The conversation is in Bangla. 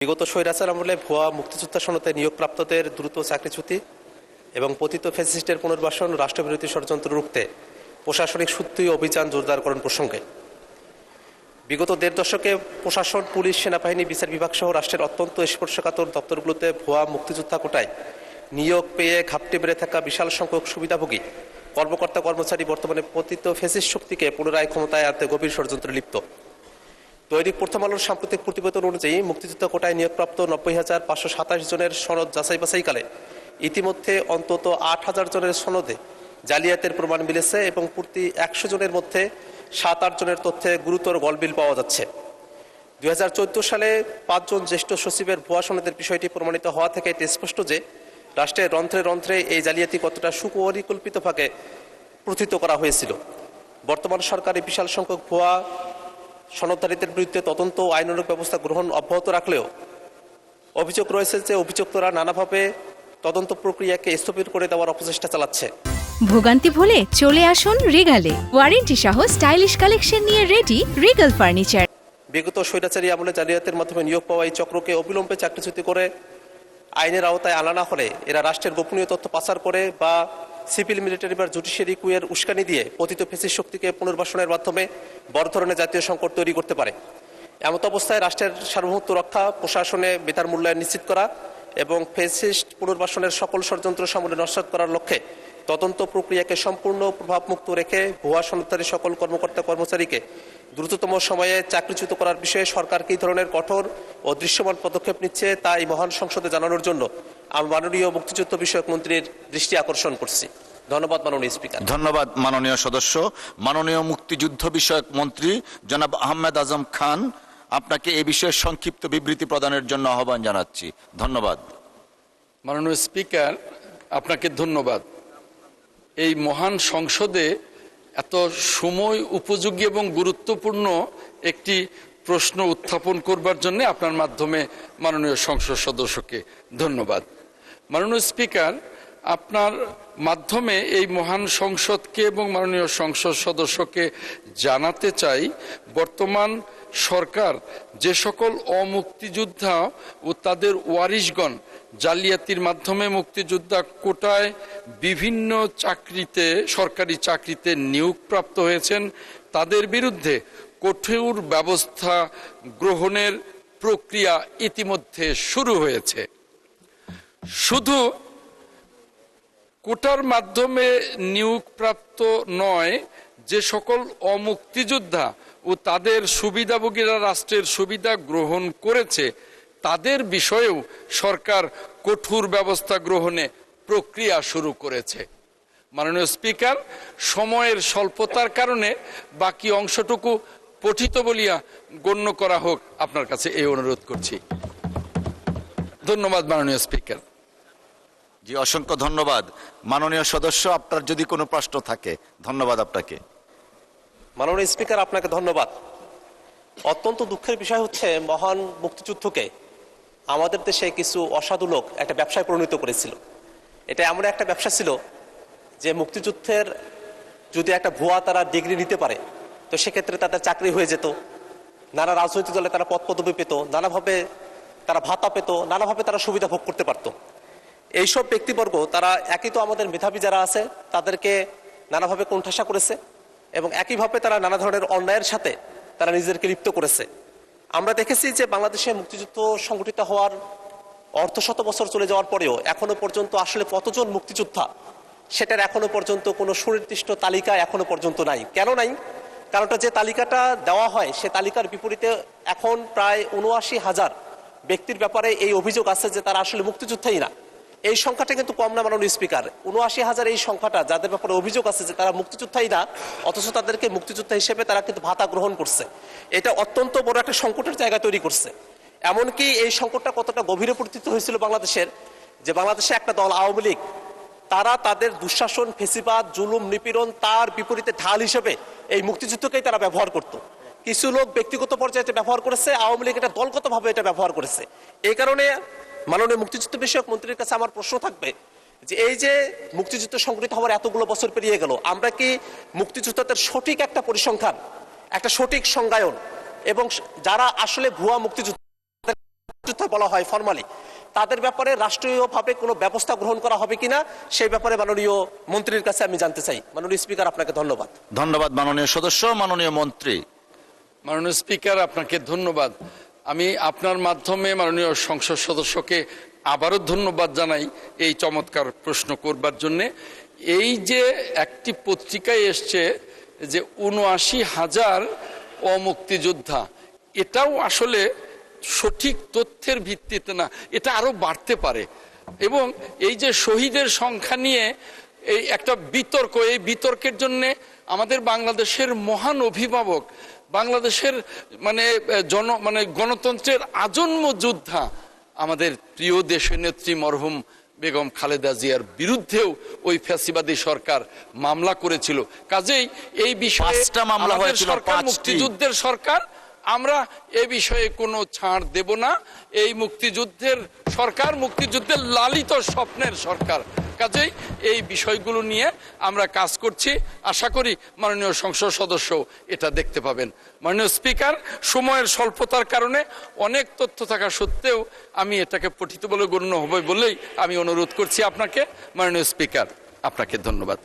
বিগত স্বৈরাচার আমলে ভুয়া মুক্তিযোদ্ধা সনদে নিয়োগপ্রাপ্তদের দ্রুত চাকরিচ্যুতি এবং পতিত ফ্যাসিস্টের পুনর্বাসন রাষ্ট্রবিরোধী ষড়যন্ত্র রুখতে প্রশাসনিক শুদ্ধি অভিযান জোরদারকরণ প্রসঙ্গে বিগত দেড় দশকে প্রশাসন, পুলিশ, সেনাবাহিনী, বিচার বিভাগ সহ রাষ্ট্রের অত্যন্ত স্পর্শকাতর দপ্তরগুলোতে ভুয়া মুক্তিযোদ্ধা কোটায় নিয়োগ পেয়ে ঘাপটে বেড়ে থাকা বিশাল সংখ্যক সুবিধাভোগী কর্মকর্তা কর্মচারী বর্তমানে পতিত ফ্যাসিস্ট শক্তিকে পুনরায় ক্ষমতায় আনতে গভীর ষড়যন্ত্রে লিপ্ত। দৈনিক প্রথম আলোর সাম্প্রতিক প্রতিবেদন অনুযায়ী মুক্তিযোদ্ধা কোটায় নিয়োগপ্রাপ্ত ৯০,৫২৭ জনের সনদ যাচাই বাছাইকালে ইতিমধ্যে অন্তত ৮,০০০ জনের সনদে জালিয়াতের প্রমাণ মিলেছে এবং প্রতি ১০০ জনের মধ্যে ৭-৮ জনের তথ্যে গুরুতর গলবিল পাওয়া যাচ্ছে। ২০১৪ সালে ৫ জন জ্যেষ্ঠ সচিবের ভুয়া সনদের বিষয়টি প্রমাণিত হওয়া থেকে এটি স্পষ্ট যে রাষ্ট্রের রন্ধ্রে রন্ধ্রে এই জালিয়াতি কতটা সুপরিকল্পিতভাবে প্রথিত করা হয়েছিল। বর্তমান সরকারি বিশাল সংখ্যক ভুয়া সনদধারীদের বিরুদ্ধে তদন্ত ও আইনানুগ ব্যবস্থা গ্রহণ অব্যাহত রাখলেও অভিযোগ রয়েছে যে অভিযুক্তরা নানাভাবে তদন্ত প্রক্রিয়াকে স্থবির করে দেওয়ার অপচেষ্টা চালাচ্ছে। ভোগান্তি ভুলে চলে আসুন রিগালে, ওয়ারেন্টি সহ স্টাইলিশ কালেকশন নিয়ে রেডি রিগাল ফার্নিচার। বিগত স্বৈরাচারী আমলে জালিয়াতের মাধ্যমে নিয়োগ পাওয়া এই চক্রকে অবিলম্বে চাকরিচ্যুতি করে আইনের আওতায় আনা না হলে এরা রাষ্ট্রের গোপনীয় তথ্য পাচার করে বা সিভিল, মিলিটারি বা জুডিশিয়ারি কুয়ের উস্কানি দিয়ে পতিত ফ্যাসিস্ট শক্তিকে পুনর্বাসনের মাধ্যমে বড় ধরনের জাতীয় সংকট তৈরি করতে পারে। এমত অবস্থায় রাষ্ট্রের সার্বভৌমত্ব রক্ষা, প্রশাসনে বেতার মূল্যায়ন নিশ্চিত করা এবং ফ্যাসিস্ট পুনর্বাসনের সকল ষড়যন্ত্র সামনে নস্যাৎ করার লক্ষ্যে তদন্ত প্রক্রিয়াকে সম্পূর্ণ প্রভাবমুক্ত রেখে ভুয়া সনদধারী সকল কর্মকর্তা কর্মচারীকে দ্রুততম সময়ে চাকরিচ্যুত করার বিষয়ে সরকার কী ধরনের কঠোর ও দৃশ্যমান পদক্ষেপ নিচ্ছে তা এই মহান সংসদে জানানোর জন্য আমি মাননীয় মুক্তিযুদ্ধ বিষয়ক মন্ত্রীর দৃষ্টি আকর্ষণ করছি। ধন্যবাদ মাননীয় স্পিকার। ধন্যবাদ মাননীয় সদস্য। মাননীয় মুক্তিযুদ্ধ বিষয়ক মন্ত্রী জনাব আহমেদ আজম খান, আপনাকে এ বিষয়ে সংক্ষিপ্ত বিবৃতি প্রদানের জন্য আহ্বান জানাচ্ছি। ধন্যবাদ। মাননীয় স্পিকার, আপনাকে ধন্যবাদ। এই মহান সংসদে এত সময় উপযোগী এবং গুরুত্বপূর্ণ একটি প্রশ্ন উত্থাপন করবার জন্য আপনার মাধ্যমে মাননীয় সংসদ সদস্যকে ধন্যবাদ। মাননীয় স্পিকার, আপনার মাধ্যমে এই মহান সংসদকে এবং মাননীয় সংসদ সদস্যকে জানাতে চাই, বর্তমান সরকার যে সকল অমুক্তিযোদ্ধা ও তাদের ওয়ারিশগণ জালিয়াতির মাধ্যমে মুক্তিযোদ্ধা কোটায় বিভিন্ন চাকরিতে, সরকারি চাকরিতে নিয়োগপ্রাপ্ত হয়েছেন, তাদের বিরুদ্ধে কঠোর ব্যবস্থা গ্রহণের প্রক্রিয়া ইতিমধ্যে শুরু হয়েছে। শুধু কোটার মাধ্যমে নিয়োগপ্রাপ্ত নয়, যে সকল অমুক্তিযোদ্ধা ও তাদের সুবিধাভোগীরা রাষ্ট্রের সুবিধা গ্রহণ করেছে তাদের বিষয়েও সরকার কঠোর ব্যবস্থা গ্রহণে প্রক্রিয়া শুরু করেছে। মাননীয় স্পিকার, সময়ের স্বল্পতার কারণে বাকি অংশটুকু পঠিত বলিয়া গণ্য করা হোক, আপনার কাছে এই অনুরোধ করছি। ধন্যবাদ মাননীয় স্পিকার। জি, অসংখ্য ধন্যবাদ। মাননীয় সদস্য, আপনার যদি কোনো প্রশ্ন থাকে। ধন্যবাদ আপনাকে। মাননীয় স্পিকার, আপনাকে ধন্যবাদ। অত্যন্ত দুঃখের বিষয় হচ্ছে মহান মুক্তিযুদ্ধকে আমাদের দেশে কিছু অসাধু লোক একটা ব্যবসায় পরিণত করেছিল। এটা এমন একটা ব্যবসা ছিল যে মুক্তিযুদ্ধের যদি একটা ভুয়া তারা ডিগ্রি নিতে পারে তো সেক্ষেত্রে তাদের চাকরি হয়ে যেত, নানা রাজনৈতিক দলে তারা পদ পদবি পেত, নানাভাবে তারা ভাতা পেত, নানাভাবে তারা সুবিধা ভোগ করতে পারত। এইসব ব্যক্তিবর্গ তারা একই তো আমাদের মেধাবী যারা আছে তাদেরকে নানাভাবে কোণঠাসা করেছে এবং একইভাবে তারা নানা ধরনের অন্যায়ের সাথে তারা নিজেদেরকে লিপ্ত করেছে। আমরা দেখেছি যে বাংলাদেশে মুক্তিযুদ্ধ সংগঠিত হওয়ার অর্ধশত বছর চলে যাওয়ার পরেও এখনো পর্যন্ত আসলে কতজন মুক্তিযোদ্ধা সেটার এখনো পর্যন্ত কোনো সুনির্দিষ্ট তালিকা এখনো পর্যন্ত নাই। কেন নাই? কারণটা যে তালিকাটা দেওয়া হয় সে তালিকার বিপরীতে এখন প্রায় ৭৯,০০০ ব্যক্তির ব্যাপারে এই অভিযোগ আছে যে তারা আসলে মুক্তিযোদ্ধাই না। এই সংখ্যাটা কিন্তু কম না মাননীয় স্পিকার। ৭৯,০০০ এই সংখ্যাটা যাদের ব্যাপারে অভিযোগ আছে যে তারা মুক্তিযোদ্ধাই না, অথচ তাদেরকে মুক্তিযোদ্ধা হিসেবে তারা কিন্তু ভাতা গ্রহণ করছে। এটা অত্যন্ত বড় একটা সংকটের জায়গা তৈরি করছে। এমনকি এই সংকটটা কতটা গভীরে পরিচিত হয়েছিল বাংলাদেশের, যে বাংলাদেশে একটা দল আওয়ামী লীগ তারা তাদের দুঃশাসন, ফেসিবাদ, জুলুম, নিপীড়ন তার বিপরীতে ঢাল হিসেবে এই মুক্তিযুদ্ধকেই তারা ব্যবহার করত। কিছু লোক ব্যক্তিগত পর্যায়ে এটা ব্যবহার করেছে, আওয়ামী লীগ এটা দলগতভাবে এটা ব্যবহার করেছে। এই কারণে মাননীয় মুক্তিযুদ্ধ বিষয়ক মন্ত্রীর কাছে আমার প্রশ্ন থাকবে যে এই যে মুক্তিযুদ্ধ সংগঠিত হওয়ার এতগুলো বছর পেরিয়ে গেল, আমরা কি মুক্তিযুদ্ধের সঠিক একটা পরিসংখ্যান, একটা সঠিক সংজ্ঞায়ন এবং যারা আসলে ভুয়া মুক্তিযুদ্ধ মুক্তিযোদ্ধা বলা হয় ফরমালি, তাদের ব্যাপারে রাষ্ট্রীয়ভাবে কোনো ব্যবস্থা গ্রহণ করা হবে কিনা সেই ব্যাপারে মাননীয় মন্ত্রীর কাছে আমি জানতে চাই। মাননীয় স্পিকার, আপনাকে ধন্যবাদ। ধন্যবাদ মাননীয় সদস্য। মাননীয় মন্ত্রী। মাননীয় স্পিকার, আপনাকে ধন্যবাদ। আমি আপনার মাধ্যমে মাননীয় সংসদ সদস্যকে আবারও ধন্যবাদ জানাই এই চমৎকার প্রশ্ন করবার জন্যে। এই যে একটি পত্রিকায় এসছে যে ৭৯,০০০ অমুক্তিযোদ্ধা, এটাও আসলে সঠিক তথ্যের ভিত্তিতে না, এটা আরো বাড়তে পারে। এবং এই যে শহীদের সংখ্যা নিয়ে এই একটা বিতর্ক, এই বিতর্কের জন্য আমাদের বাংলাদেশের মহান অভিভাবক, বাংলাদেশের মানে গণতন্ত্রের আজন্ম যোদ্ধা আমাদের প্রিয় দেশনেত্রী মরহুম বেগম খালেদা জিয়ার বিরুদ্ধেও ওই ফ্যাসিবাদী সরকার মামলা করেছিল। কাজেই এই বিষয়ে ৫টা মামলা আমাদের হয়েছিল, সরকার ৫টি। মুক্তিযুদ্ধের সরকার, আমরা এ বিষয়ে কোনো ছাড় দেব না। এই মুক্তিযুদ্ধের সরকার, মুক্তিযুদ্ধের লালিত স্বপ্নের সরকার। কাজেই এই বিষয়গুলো নিয়ে আমরা কাজ করছি। আশা করি মাননীয় সংসদ সদস্য এটা দেখতে পাবেন। মাননীয় স্পিকার, সময়ের স্বল্পতার কারণে অনেক তথ্য থাকা সত্ত্বেও আমি এটাকে পঠিত বলে গণ্য হবে বলেই আমি অনুরোধ করছি আপনাকে। মাননীয় স্পিকার, আপনাকে ধন্যবাদ।